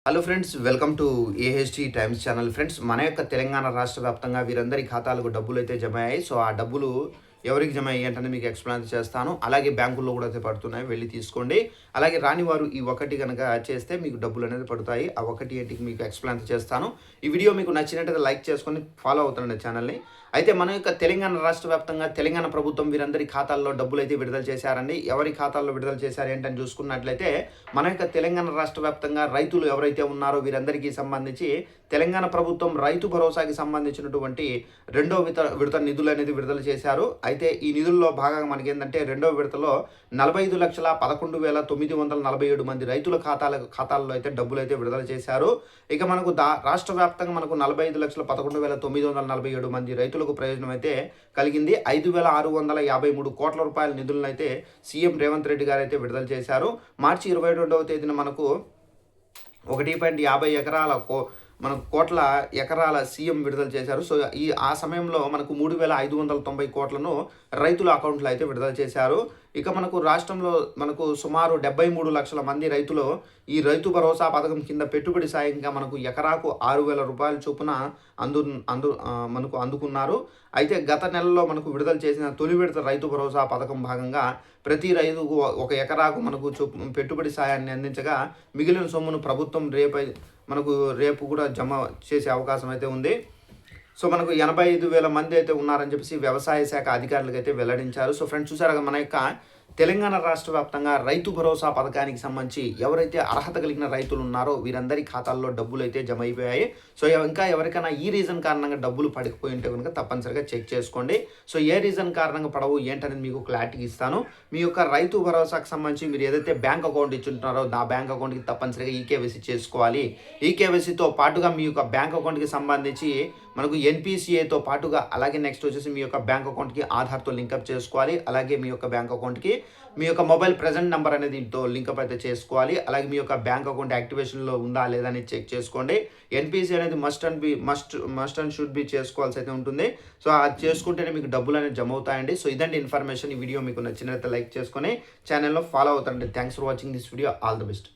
Hello friends, welcome to AHT times channel. Friends, మన యొక్క తెలంగాణ రాష్ట్ర వ్యాప్తంగా వీరందరి ఖాతాలకు డబ్బులు అయితే జమ అయ్యాయి. సో ఆ డబ్బులు ఎవరికి జమ అయ్యాయి అంటే మీకు ఎక్స్ప్లెయిన్ చేస్తాను. అలాగే బ్యాంకుల్లో కూడా అయితే పడుతున్నాయి, వెళ్ళి తీసుకోండి. అలాగే రాని వారు ఈ ఒకటి కనుక చేస్తే మీకు డబ్బులు అనేది పడతాయి. ఆ ఒకటి ఏంటికి మీకు ఎక్స్ప్లెయిన్ చేస్తాను. ఈ వీడియో మీకు నచ్చినట్టయితే లైక్ చేసుకొని ఫాలో అవుతుండండి ఛానల్ని. అయితే మన యొక్క తెలంగాణ రాష్ట్ర వ్యాప్తంగా తెలంగాణ ప్రభుత్వం వీరందరి ఖాతాల్లో డబ్బులు అయితే విడుదల చేశారండి. ఎవరి ఖాతాల్లో విడుదల చేశారు ఏంటని చూసుకున్నట్లయితే మన యొక్క తెలంగాణ రాష్ట్ర వ్యాప్తంగా రైతులు ఎవరైతే ఉన్నారో వీరందరికీ సంబంధించి తెలంగాణ ప్రభుత్వం రైతు భరోసాకి సంబంధించినటువంటి రెండో విడత నిధులు అనేది విడుదల చేశారు. అయితే ఈ నిధుల్లో భాగంగా మనకి ఏంటంటే రెండో విడతలో 45,11,947 మంది రైతుల ఖాతాల్లో అయితే డబ్బులు అయితే విడుదల చేశారు. ఇక మనకు రాష్ట్ర వ్యాప్తంగా మనకు 45,11,947 మంది రైతులకు ప్రయోజనం అయితే కలిగింది. 5,653 కోట్ల రూపాయల నిధులను అయితే సీఎం రేవంత్ రెడ్డి గారు అయితే విడుదల చేశారు. మార్చి 22వ తేదీన మనకు 1.50 ఎకరాల కోట్ల ఎకరాల సీఎం విడుదల చేశారు. సో ఆ సమయంలో మనకు 3,590 కోట్లను రైతుల అకౌంట్లో అయితే విడుదల చేశారు. ఇక మనకు రాష్ట్రంలో మనకు సుమారు 73 లక్షల మంది రైతులు ఈ రైతు భరోసా పథకం కింద పెట్టుబడి సాయంగా మనకు ఎకరాకు 6,000 రూపాయల చొప్పున మనకు అందుకున్నారు. అయితే గత నెలలో మనకు విడుదల చేసిన తొలి విడత రైతు భరోసా పథకం భాగంగా ప్రతి రైతుకు ఒక ఎకరాకు మనకు పెట్టుబడి సాయాన్ని అందించగా మిగిలిన సొమ్మును ప్రభుత్వం రేపు కూడా జమ చేసే అవకాశం అయితే ఉంది. సో మనకు 85,000 మంది అయితే ఉన్నారని చెప్పేసి వ్యవసాయ శాఖ అధికారులకు అయితే వెల్లడించారు. సో ఫ్రెండ్స్, చూసారా మన యొక్క తెలంగాణ రాష్ట్ర వ్యాప్తంగా రైతు భరోసా పథకానికి సంబంధించి ఎవరైతే అర్హత కలిగిన రైతులు ఉన్నారో వీరందరి ఖాతాల్లో డబ్బులు అయితే జమ అయిపోయాయి. సో ఇంకా ఎవరికైనా ఈ రీజన్ కారణంగా డబ్బులు పడకపోయి ఉంటే కనుక తప్పనిసరిగా చెక్ చేసుకోండి. సో ఏ రీజన్ కారణంగా పడవు ఏంటనేది మీకు క్లారిటీ ఇస్తాను. మీ యొక్క రైతు భరోసాకు సంబంధించి మీరు ఏదైతే బ్యాంక్ అకౌంట్ ఇచ్చుంటున్నారో ఆ బ్యాంక్ అకౌంట్కి తప్పనిసరిగా ఈకేవైసీ చేసుకోవాలి. ఈకేవైసీతో పాటుగా మీ యొక్క బ్యాంక్ అకౌంట్కి సంబంధించి మనకు ఎన్పిసిఐతో పాటుగా అలాగే నెక్స్ట్ వచ్చేసి మీ యొక్క బ్యాంక్ అకౌంట్కి ఆధార్తో లింకప్ చేసుకోవాలి. అలాగే మీ యొక్క బ్యాంక్ అకౌంట్కి మీ యొక్క మొబైల్ ప్రెజెంట్ నెంబర్ అనేది దీంతో లింకప్ అయితే చేసుకోవాలి. అలాగే మీ యొక్క బ్యాంక్ అకౌంట్ యాక్టివేషన్లో ఉందా లేదా అని చెక్ చేసుకోండి. ఎన్పిసి అనేది మస్ట్ అండ్ షుడ్ బి చేసుకోవాల్సి అయితే ఉంటుంది. సో అది చేసుకుంటేనే మీకు డబ్బులు అనేది జమ అవుతాయండి. సో ఇదండి ఇన్ఫర్మేషన్. ఈ వీడియో మీకు నచ్చినట్లయితే లైక్ చేసుకొని ఛానల్లో ఫాలో అవుతారండి. Thanks for watching this video. All the best.